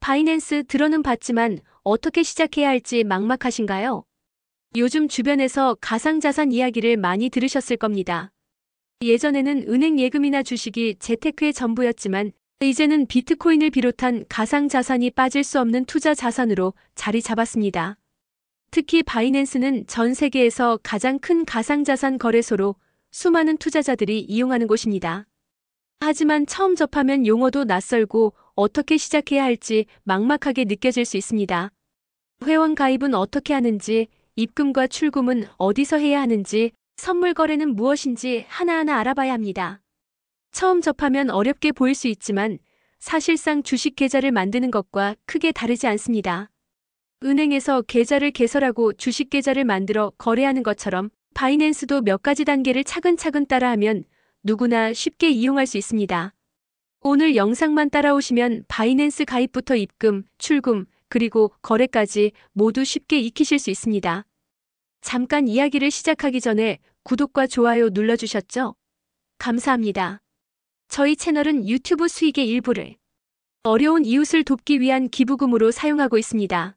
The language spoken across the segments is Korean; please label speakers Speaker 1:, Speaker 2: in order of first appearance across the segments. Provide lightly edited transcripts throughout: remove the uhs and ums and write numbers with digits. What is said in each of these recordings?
Speaker 1: 바이낸스 들어는 봤지만 어떻게 시작해야 할지 막막하신가요? 요즘 주변에서 가상자산 이야기를 많이 들으셨을 겁니다. 예전에는 은행 예금이나 주식이 재테크의 전부였지만 이제는 비트코인을 비롯한 가상자산이 빠질 수 없는 투자 자산으로 자리 잡았습니다. 특히 바이낸스는 전 세계에서 가장 큰 가상자산 거래소로 수많은 투자자들이 이용하는 곳입니다. 하지만 처음 접하면 용어도 낯설고 어떻게 시작해야 할지 막막하게 느껴질 수 있습니다. 회원 가입은 어떻게 하는지, 입금과 출금은 어디서 해야 하는지, 선물 거래는 무엇인지 하나하나 알아봐야 합니다. 처음 접하면 어렵게 보일 수 있지만 사실상 주식 계좌를 만드는 것과 크게 다르지 않습니다. 은행에서 계좌를 개설하고 주식 계좌를 만들어 거래하는 것처럼 바이낸스도 몇 가지 단계를 차근차근 따라하면 누구나 쉽게 이용할 수 있습니다. 오늘 영상만 따라오시면 바이낸스 가입부터 입금, 출금, 그리고 거래까지 모두 쉽게 익히실 수 있습니다. 잠깐 이야기를 시작하기 전에 구독과 좋아요 눌러주셨죠? 감사합니다. 저희 채널은 유튜브 수익의 일부를 어려운 이웃을 돕기 위한 기부금으로 사용하고 있습니다.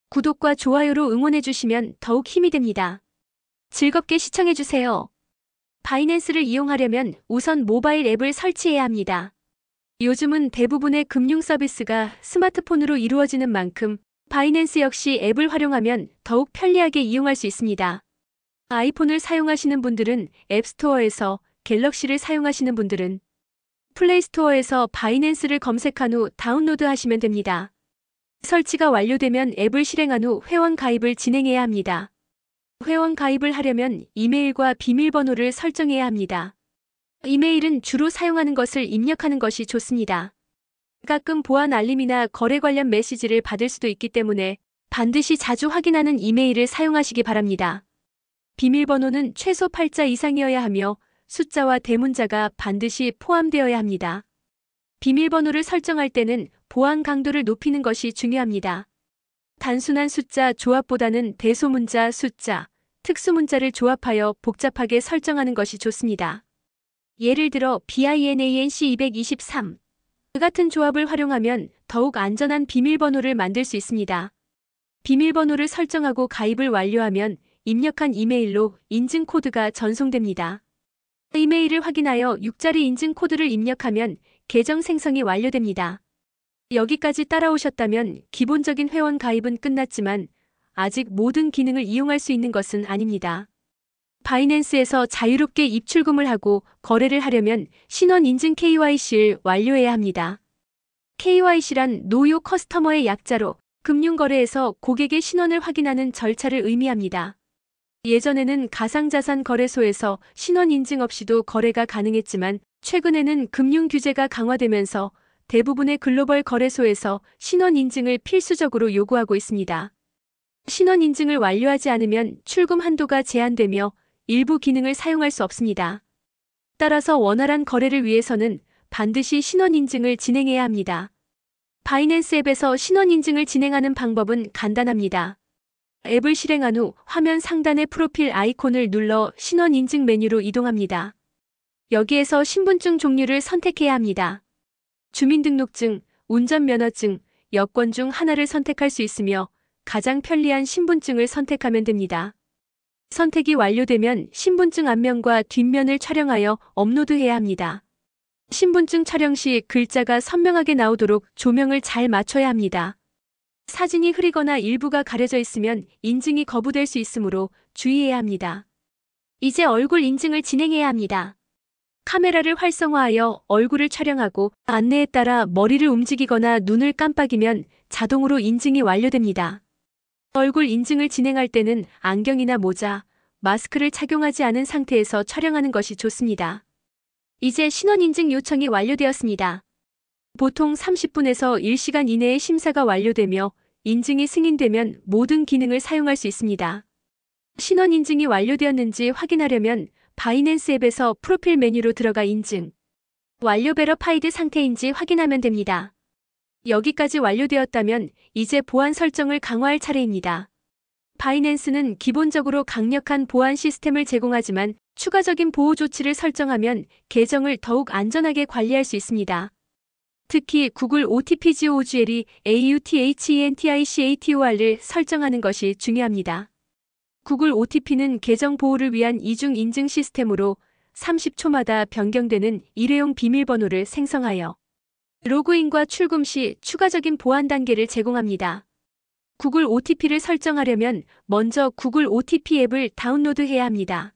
Speaker 1: 구독과 좋아요로 응원해주시면 더욱 힘이 됩니다. 즐겁게 시청해주세요. 바이낸스를 이용하려면 우선 모바일 앱을 설치해야 합니다. 요즘은 대부분의 금융 서비스가 스마트폰으로 이루어지는 만큼 바이낸스 역시 앱을 활용하면 더욱 편리하게 이용할 수 있습니다. 아이폰을 사용하시는 분들은 앱스토어에서, 갤럭시를 사용하시는 분들은 플레이스토어에서 바이낸스를 검색한 후 다운로드하시면 됩니다. 설치가 완료되면 앱을 실행한 후 회원 가입을 진행해야 합니다. 회원 가입을 하려면 이메일과 비밀번호를 설정해야 합니다. 이메일은 주로 사용하는 것을 입력하는 것이 좋습니다. 가끔 보안 알림이나 거래 관련 메시지를 받을 수도 있기 때문에 반드시 자주 확인하는 이메일을 사용하시기 바랍니다. 비밀번호는 최소 8자 이상이어야 하며 숫자와 대문자가 반드시 포함되어야 합니다. 비밀번호를 설정할 때는 보안 강도를 높이는 것이 중요합니다. 단순한 숫자 조합보다는 대소문자, 숫자, 특수문자를 조합하여 복잡하게 설정하는 것이 좋습니다. 예를 들어 BINANC223 같은 조합을 활용하면 더욱 안전한 비밀번호를 만들 수 있습니다. 비밀번호를 설정하고 가입을 완료하면 입력한 이메일로 인증 코드가 전송됩니다. 이메일을 확인하여 6자리 인증 코드를 입력하면 계정 생성이 완료됩니다. 여기까지 따라오셨다면 기본적인 회원 가입은 끝났지만 아직 모든 기능을 이용할 수 있는 것은 아닙니다. 바이낸스에서 자유롭게 입출금을 하고 거래를 하려면 신원 인증 KYC를 완료해야 합니다. KYC란 노요 커스터머의 약자로 금융거래에서 고객의 신원을 확인하는 절차를 의미합니다. 예전에는 가상자산 거래소에서 신원 인증 없이도 거래가 가능했지만 최근에는 금융 규제가 강화되면서 대부분의 글로벌 거래소에서 신원 인증을 필수적으로 요구하고 있습니다. 신원 인증을 완료하지 않으면 출금 한도가 제한되며 일부 기능을 사용할 수 없습니다. 따라서 원활한 거래를 위해서는 반드시 신원 인증을 진행해야 합니다. 바이낸스 앱에서 신원 인증을 진행하는 방법은 간단합니다. 앱을 실행한 후 화면 상단의 프로필 아이콘을 눌러 신원 인증 메뉴로 이동합니다. 여기에서 신분증 종류를 선택해야 합니다. 주민등록증, 운전면허증, 여권 중 하나를 선택할 수 있으며 가장 편리한 신분증을 선택하면 됩니다. 선택이 완료되면 신분증 앞면과 뒷면을 촬영하여 업로드해야 합니다. 신분증 촬영 시 글자가 선명하게 나오도록 조명을 잘 맞춰야 합니다. 사진이 흐리거나 일부가 가려져 있으면 인증이 거부될 수 있으므로 주의해야 합니다. 이제 얼굴 인증을 진행해야 합니다. 카메라를 활성화하여 얼굴을 촬영하고 안내에 따라 머리를 움직이거나 눈을 깜빡이면 자동으로 인증이 완료됩니다. 얼굴 인증을 진행할 때는 안경이나 모자, 마스크를 착용하지 않은 상태에서 촬영하는 것이 좋습니다. 이제 신원 인증 요청이 완료되었습니다. 보통 30분에서 1시간 이내에 심사가 완료되며 인증이 승인되면 모든 기능을 사용할 수 있습니다. 신원 인증이 완료되었는지 확인하려면 바이낸스 앱에서 프로필 메뉴로 들어가 인증 완료 베러파이드 상태인지 확인하면 됩니다. 여기까지 완료되었다면 이제 보안 설정을 강화할 차례입니다. 바이낸스는 기본적으로 강력한 보안 시스템을 제공하지만 추가적인 보호 조치를 설정하면 계정을 더욱 안전하게 관리할 수 있습니다. 특히 구글 OTPGOOGL이 AUTHENTICATOR을 설정하는 것이 중요합니다. 구글 OTP는 계정 보호를 위한 이중 인증 시스템으로 30초마다 변경되는 일회용 비밀번호를 생성하여 로그인과 출금 시 추가적인 보안 단계를 제공합니다. 구글 OTP를 설정하려면 먼저 구글 OTP 앱을 다운로드해야 합니다.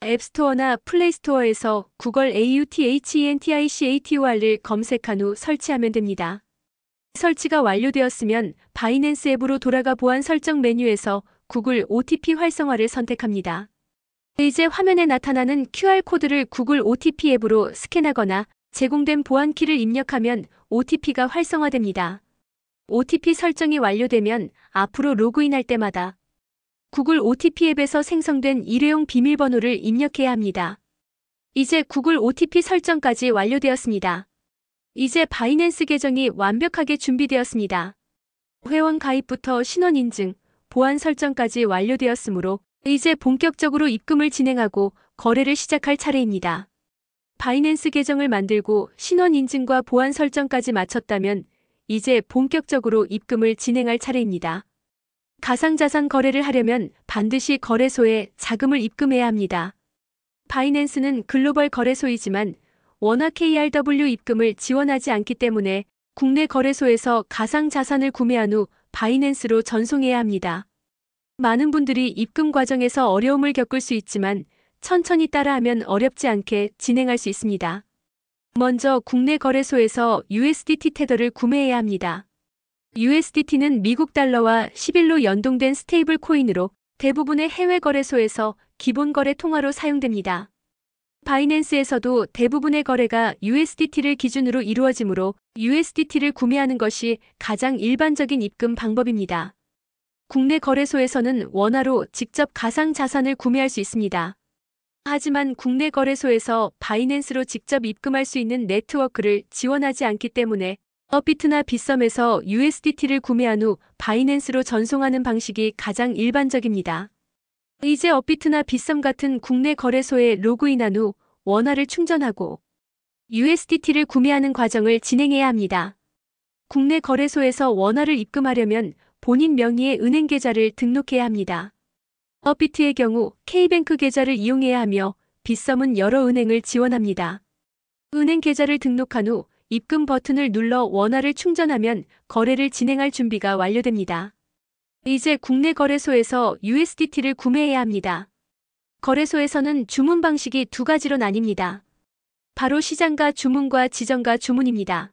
Speaker 1: 앱스토어나 플레이스토어에서 구글 AUTHENTICATOR을 검색한 후 설치하면 됩니다. 설치가 완료되었으면 바이낸스 앱으로 돌아가 보안 설정 메뉴에서 구글 OTP 활성화를 선택합니다. 이제 화면에 나타나는 QR코드를 구글 OTP 앱으로 스캔하거나 제공된 보안키를 입력하면 OTP가 활성화됩니다. OTP 설정이 완료되면 앞으로 로그인할 때마다 구글 OTP 앱에서 생성된 일회용 비밀번호를 입력해야 합니다. 이제 구글 OTP 설정까지 완료되었습니다. 이제 바이낸스 계정이 완벽하게 준비되었습니다. 회원 가입부터 신원 인증, 보안 설정까지 완료되었으므로 이제 본격적으로 입금을 진행하고 거래를 시작할 차례입니다. 바이낸스 계정을 만들고 신원 인증과 보안 설정까지 마쳤다면 이제 본격적으로 입금을 진행할 차례입니다. 가상자산 거래를 하려면 반드시 거래소에 자금을 입금해야 합니다. 바이낸스는 글로벌 거래소이지만 워낙 KRW 입금을 지원하지 않기 때문에 국내 거래소에서 가상자산을 구매한 후 바이낸스로 전송해야 합니다. 많은 분들이 입금 과정에서 어려움을 겪을 수 있지만 천천히 따라하면 어렵지 않게 진행할 수 있습니다. 먼저 국내 거래소에서 USDT 테더를 구매해야 합니다. USDT는 미국 달러와 10일로 연동된 스테이블 코인으로 대부분의 해외 거래소에서 기본 거래 통화로 사용됩니다. 바이낸스에서도 대부분의 거래가 USDT를 기준으로 이루어지므로 USDT를 구매하는 것이 가장 일반적인 입금 방법입니다. 국내 거래소에서는 원화로 직접 가상 자산을 구매할 수 있습니다. 하지만 국내 거래소에서 바이낸스로 직접 입금할 수 있는 네트워크를 지원하지 않기 때문에 업비트나 빗썸에서 USDT를 구매한 후 바이낸스로 전송하는 방식이 가장 일반적입니다. 이제 업비트나 빗썸 같은 국내 거래소에 로그인한 후 원화를 충전하고 USDT를 구매하는 과정을 진행해야 합니다. 국내 거래소에서 원화를 입금하려면 본인 명의의 은행 계좌를 등록해야 합니다. 업비트의 경우 K뱅크 계좌를 이용해야 하며 빗썸은 여러 은행을 지원합니다. 은행 계좌를 등록한 후 입금 버튼을 눌러 원화를 충전하면 거래를 진행할 준비가 완료됩니다. 이제 국내 거래소에서 USDT를 구매해야 합니다. 거래소에서는 주문 방식이 두 가지로 나뉩니다. 바로 시장가 주문과 지정가 주문입니다.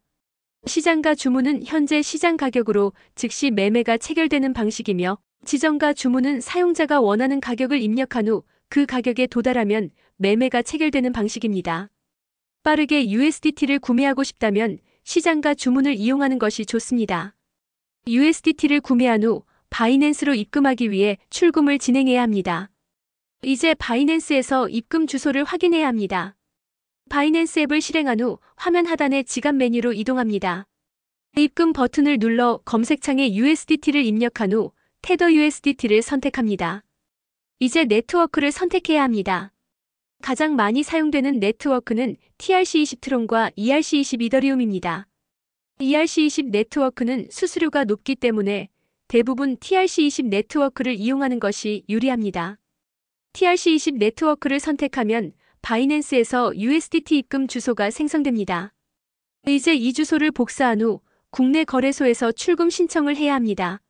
Speaker 1: 시장가 주문은 현재 시장 가격으로 즉시 매매가 체결되는 방식이며 지정가 주문은 사용자가 원하는 가격을 입력한 후 그 가격에 도달하면 매매가 체결되는 방식입니다. 빠르게 USDT를 구매하고 싶다면 시장가 주문을 이용하는 것이 좋습니다. USDT를 구매한 후 바이낸스로 입금하기 위해 출금을 진행해야 합니다. 이제 바이낸스에서 입금 주소를 확인해야 합니다. 바이낸스 앱을 실행한 후 화면 하단의 지갑 메뉴로 이동합니다. 입금 버튼을 눌러 검색창에 USDT를 입력한 후 테더 USDT를 선택합니다. 이제 네트워크를 선택해야 합니다. 가장 많이 사용되는 네트워크는 TRC20 트론과 ERC20 이더리움입니다. ERC20 네트워크는 수수료가 높기 때문에 대부분 TRC20 네트워크를 이용하는 것이 유리합니다. TRC20 네트워크를 선택하면 바이낸스에서 USDT 입금 주소가 생성됩니다. 이제 이 주소를 복사한 후 국내 거래소에서 출금 신청을 해야 합니다.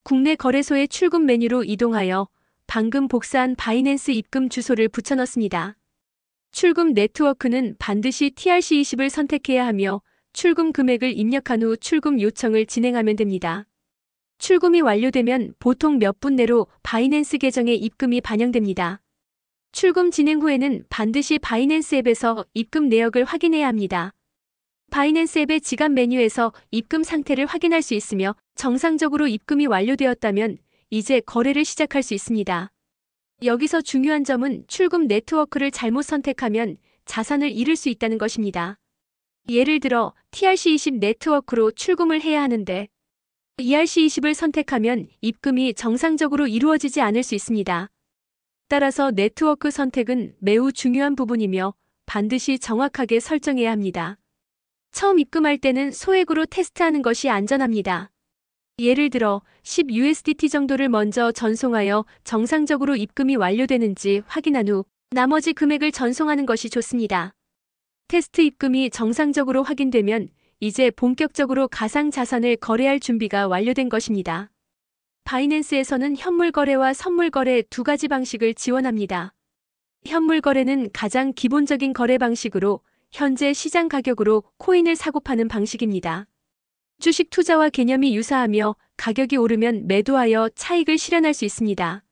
Speaker 1: 국내 거래소의 출금 메뉴로 이동하여 방금 복사한 바이낸스 입금 주소를 붙여넣습니다. 출금 네트워크는 반드시 TRC20을 선택해야 하며 출금 금액을 입력한 후 출금 요청을 진행하면 됩니다. 출금이 완료되면 보통 몇 분 내로 바이낸스 계정에 입금이 반영됩니다. 출금 진행 후에는 반드시 바이낸스 앱에서 입금 내역을 확인해야 합니다. 바이낸스 앱의 지갑 메뉴에서 입금 상태를 확인할 수 있으며 정상적으로 입금이 완료되었다면 이제 거래를 시작할 수 있습니다. 여기서 중요한 점은 출금 네트워크를 잘못 선택하면 자산을 잃을 수 있다는 것입니다. 예를 들어 TRC20 네트워크로 출금을 해야 하는데 ERC20을 선택하면 입금이 정상적으로 이루어지지 않을 수 있습니다. 따라서 네트워크 선택은 매우 중요한 부분이며 반드시 정확하게 설정해야 합니다. 처음 입금할 때는 소액으로 테스트하는 것이 안전합니다. 예를 들어 10USDT 정도를 먼저 전송하여 정상적으로 입금이 완료되는지 확인한 후 나머지 금액을 전송하는 것이 좋습니다. 테스트 입금이 정상적으로 확인되면 이제 본격적으로 가상자산을 거래할 준비가 완료된 것입니다. 바이낸스에서는 현물 거래와 선물 거래 두 가지 방식을 지원합니다. 현물 거래는 가장 기본적인 거래 방식으로 현재 시장 가격으로 코인을 사고 파는 방식입니다. 주식 투자와 개념이 유사하며 가격이 오르면 매도하여 차익을 실현할 수 있습니다.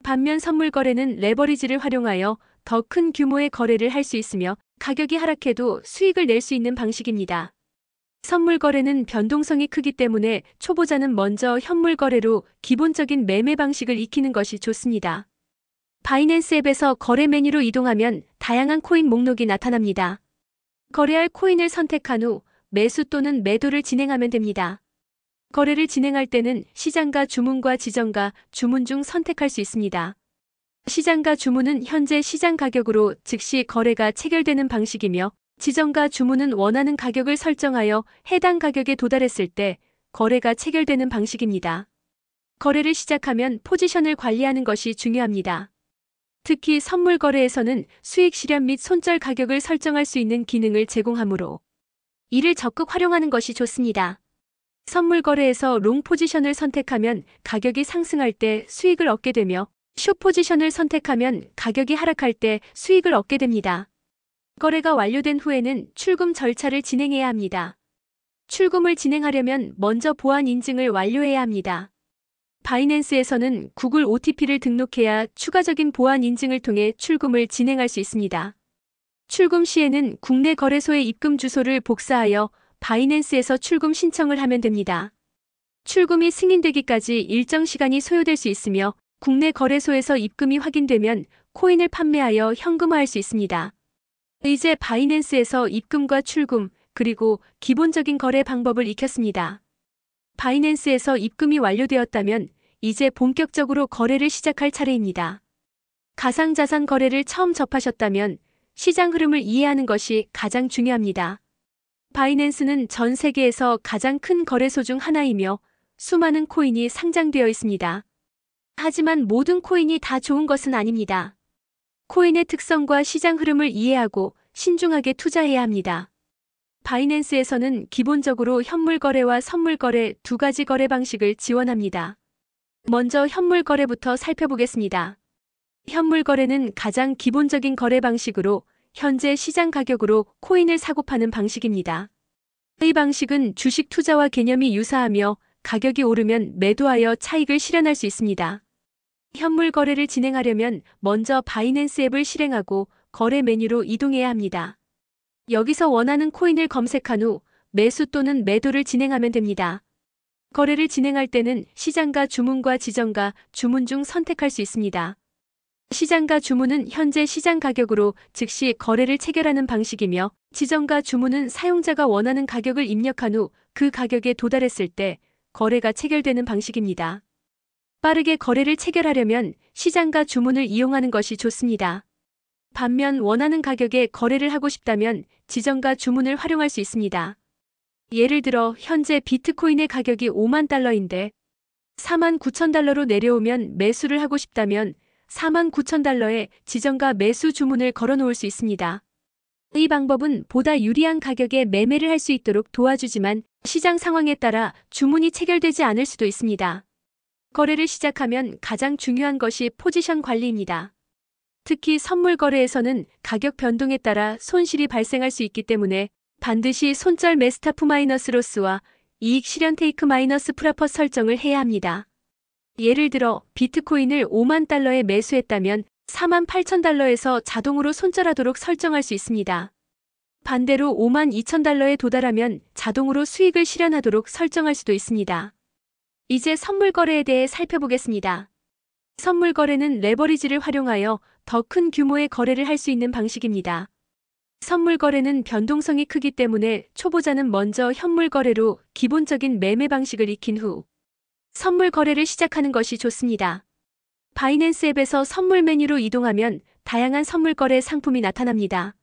Speaker 1: 반면 선물 거래는 레버리지를 활용하여 더 큰 규모의 거래를 할 수 있으며 가격이 하락해도 수익을 낼 수 있는 방식입니다. 선물 거래는 변동성이 크기 때문에 초보자는 먼저 현물 거래로 기본적인 매매 방식을 익히는 것이 좋습니다. 바이낸스 앱에서 거래 메뉴로 이동하면 다양한 코인 목록이 나타납니다. 거래할 코인을 선택한 후 매수 또는 매도를 진행하면 됩니다. 거래를 진행할 때는 시장가 주문과 지정가 주문 중 선택할 수 있습니다. 시장가 주문은 현재 시장 가격으로 즉시 거래가 체결되는 방식이며 지정가 주문은 원하는 가격을 설정하여 해당 가격에 도달했을 때 거래가 체결되는 방식입니다. 거래를 시작하면 포지션을 관리하는 것이 중요합니다. 특히 선물 거래에서는 수익 실현 및 손절 가격을 설정할 수 있는 기능을 제공하므로 이를 적극 활용하는 것이 좋습니다. 선물 거래에서 롱 포지션을 선택하면 가격이 상승할 때 수익을 얻게 되며 숏 포지션을 선택하면 가격이 하락할 때 수익을 얻게 됩니다. 거래가 완료된 후에는 출금 절차를 진행해야 합니다. 출금을 진행하려면 먼저 보안 인증을 완료해야 합니다. 바이낸스에서는 구글 OTP를 등록해야 추가적인 보안 인증을 통해 출금을 진행할 수 있습니다. 출금 시에는 국내 거래소의 입금 주소를 복사하여 바이낸스에서 출금 신청을 하면 됩니다. 출금이 승인되기까지 일정 시간이 소요될 수 있으며 국내 거래소에서 입금이 확인되면 코인을 판매하여 현금화할 수 있습니다. 이제 바이낸스에서 입금과 출금, 그리고 기본적인 거래 방법을 익혔습니다. 바이낸스에서 입금이 완료되었다면 이제 본격적으로 거래를 시작할 차례입니다. 가상자산 거래를 처음 접하셨다면 시장 흐름을 이해하는 것이 가장 중요합니다. 바이낸스는 전 세계에서 가장 큰 거래소 중 하나이며 수많은 코인이 상장되어 있습니다. 하지만 모든 코인이 다 좋은 것은 아닙니다. 코인의 특성과 시장 흐름을 이해하고 신중하게 투자해야 합니다. 바이낸스에서는 기본적으로 현물 거래와 선물 거래 두 가지 거래 방식을 지원합니다. 먼저 현물 거래부터 살펴보겠습니다. 현물 거래는 가장 기본적인 거래 방식으로 현재 시장 가격으로 코인을 사고 파는 방식입니다. 이 방식은 주식 투자와 개념이 유사하며 가격이 오르면 매도하여 차익을 실현할 수 있습니다. 현물 거래를 진행하려면 먼저 바이낸스 앱을 실행하고 거래 메뉴로 이동해야 합니다. 여기서 원하는 코인을 검색한 후 매수 또는 매도를 진행하면 됩니다. 거래를 진행할 때는 시장가 주문과 지정가 주문 중 선택할 수 있습니다. 시장가 주문은 현재 시장 가격으로 즉시 거래를 체결하는 방식이며 지정가 주문은 사용자가 원하는 가격을 입력한 후 그 가격에 도달했을 때 거래가 체결되는 방식입니다. 빠르게 거래를 체결하려면 시장가 주문을 이용하는 것이 좋습니다. 반면 원하는 가격에 거래를 하고 싶다면 지정가 주문을 활용할 수 있습니다. 예를 들어 현재 비트코인의 가격이 5만 달러인데 4만 9천 달러로 내려오면 매수를 하고 싶다면 4만 9천 달러에 지정가 매수 주문을 걸어 놓을 수 있습니다. 이 방법은 보다 유리한 가격에 매매를 할 수 있도록 도와주지만 시장 상황에 따라 주문이 체결되지 않을 수도 있습니다. 거래를 시작하면 가장 중요한 것이 포지션 관리입니다. 특히 선물 거래에서는 가격 변동에 따라 손실이 발생할 수 있기 때문에 반드시 손절 매스타프 마이너스 로스와 이익 실현 테이크 마이너스 프라퍼 설정을 해야 합니다. 예를 들어 비트코인을 5만 달러에 매수했다면 4만 8천 달러에서 자동으로 손절하도록 설정할 수 있습니다. 반대로 5만 2천 달러에 도달하면 자동으로 수익을 실현하도록 설정할 수도 있습니다. 이제 선물 거래에 대해 살펴보겠습니다. 선물 거래는 레버리지를 활용하여 더 큰 규모의 거래를 할 수 있는 방식입니다. 선물 거래는 변동성이 크기 때문에 초보자는 먼저 현물 거래로 기본적인 매매 방식을 익힌 후 선물 거래를 시작하는 것이 좋습니다. 바이낸스 앱에서 선물 메뉴로 이동하면 다양한 선물 거래 상품이 나타납니다.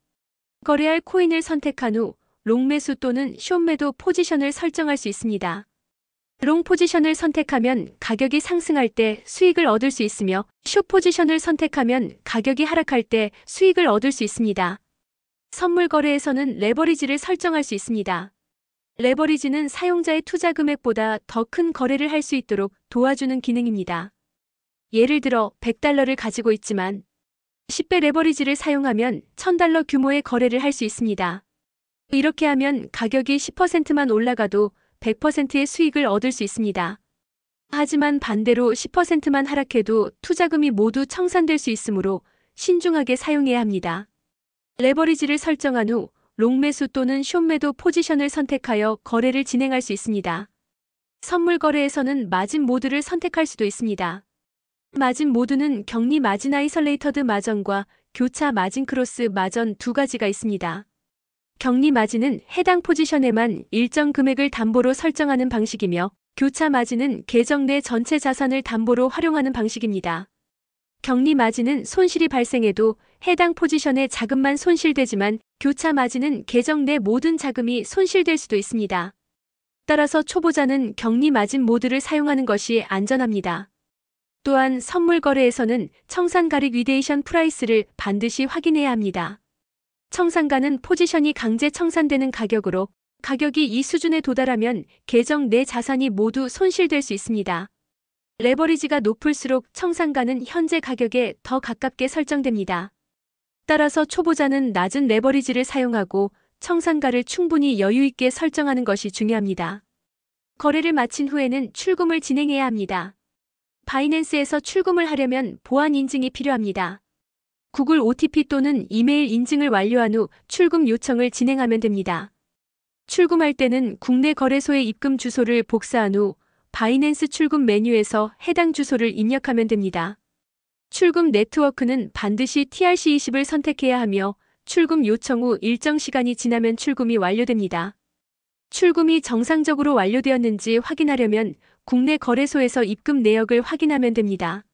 Speaker 1: 거래할 코인을 선택한 후 롱매수 또는 숏매도 포지션을 설정할 수 있습니다. 롱 포지션을 선택하면 가격이 상승할 때 수익을 얻을 수 있으며 숏 포지션을 선택하면 가격이 하락할 때 수익을 얻을 수 있습니다. 선물 거래에서는 레버리지를 설정할 수 있습니다. 레버리지는 사용자의 투자 금액보다 더 큰 거래를 할 수 있도록 도와주는 기능입니다. 예를 들어 100달러를 가지고 있지만 10배 레버리지를 사용하면 1000달러 규모의 거래를 할 수 있습니다. 이렇게 하면 가격이 10%만 올라가도 100%의 수익을 얻을 수 있습니다. 하지만 반대로 10%만 하락해도 투자금이 모두 청산될 수 있으므로 신중하게 사용해야 합니다. 레버리지를 설정한 후 롱매수 또는 숏매도 포지션을 선택하여 거래를 진행할 수 있습니다. 선물 거래에서는 마진 모드를 선택할 수도 있습니다. 마진 모드는 격리 마진 아이솔레이터드 마전과 교차 마진 크로스 마전 두 가지가 있습니다. 격리 마진은 해당 포지션에만 일정 금액을 담보로 설정하는 방식이며 교차 마진은 계정 내 전체 자산을 담보로 활용하는 방식입니다. 격리 마진은 손실이 발생해도 해당 포지션의 자금만 손실되지만 교차 마진은 계정 내 모든 자금이 손실될 수도 있습니다. 따라서 초보자는 격리 마진 모드를 사용하는 것이 안전합니다. 또한 선물 거래에서는 청산 가릭 위데이션 프라이스를 반드시 확인해야 합니다. 청산가는 포지션이 강제 청산되는 가격으로 가격이 이 수준에 도달하면 계정 내 자산이 모두 손실될 수 있습니다. 레버리지가 높을수록 청산가는 현재 가격에 더 가깝게 설정됩니다. 따라서 초보자는 낮은 레버리지를 사용하고 청산가를 충분히 여유 있게 설정하는 것이 중요합니다. 거래를 마친 후에는 출금을 진행해야 합니다. 바이낸스에서 출금을 하려면 보안 인증이 필요합니다. 구글 OTP 또는 이메일 인증을 완료한 후 출금 요청을 진행하면 됩니다. 출금할 때는 국내 거래소의 입금 주소를 복사한 후 바이낸스 출금 메뉴에서 해당 주소를 입력하면 됩니다. 출금 네트워크는 반드시 TRC20을 선택해야 하며 출금 요청 후 일정 시간이 지나면 출금이 완료됩니다. 출금이 정상적으로 완료되었는지 확인하려면 국내 거래소에서 입금 내역을 확인하면 됩니다.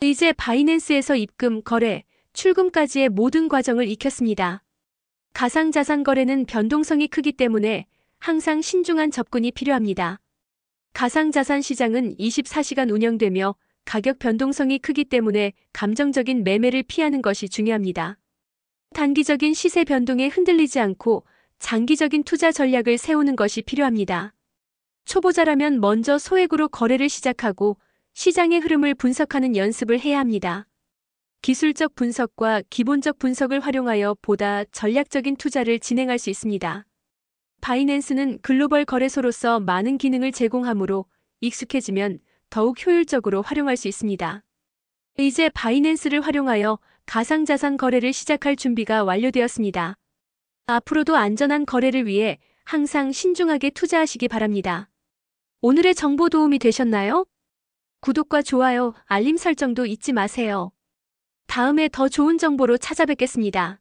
Speaker 1: 이제 바이낸스에서 입금, 거래, 출금까지의 모든 과정을 익혔습니다. 가상자산 거래는 변동성이 크기 때문에 항상 신중한 접근이 필요합니다. 가상자산 시장은 24시간 운영되며 가격 변동성이 크기 때문에 감정적인 매매를 피하는 것이 중요합니다. 단기적인 시세 변동에 흔들리지 않고 장기적인 투자 전략을 세우는 것이 필요합니다. 초보자라면 먼저 소액으로 거래를 시작하고 시장의 흐름을 분석하는 연습을 해야 합니다. 기술적 분석과 기본적 분석을 활용하여 보다 전략적인 투자를 진행할 수 있습니다. 바이낸스는 글로벌 거래소로서 많은 기능을 제공하므로 익숙해지면 더욱 효율적으로 활용할 수 있습니다. 이제 바이낸스를 활용하여 가상자산 거래를 시작할 준비가 완료되었습니다. 앞으로도 안전한 거래를 위해 항상 신중하게 투자하시기 바랍니다. 오늘의 정보 도움이 되셨나요? 구독과 좋아요, 알림 설정도 잊지 마세요. 다음에 더 좋은 정보로 찾아뵙겠습니다.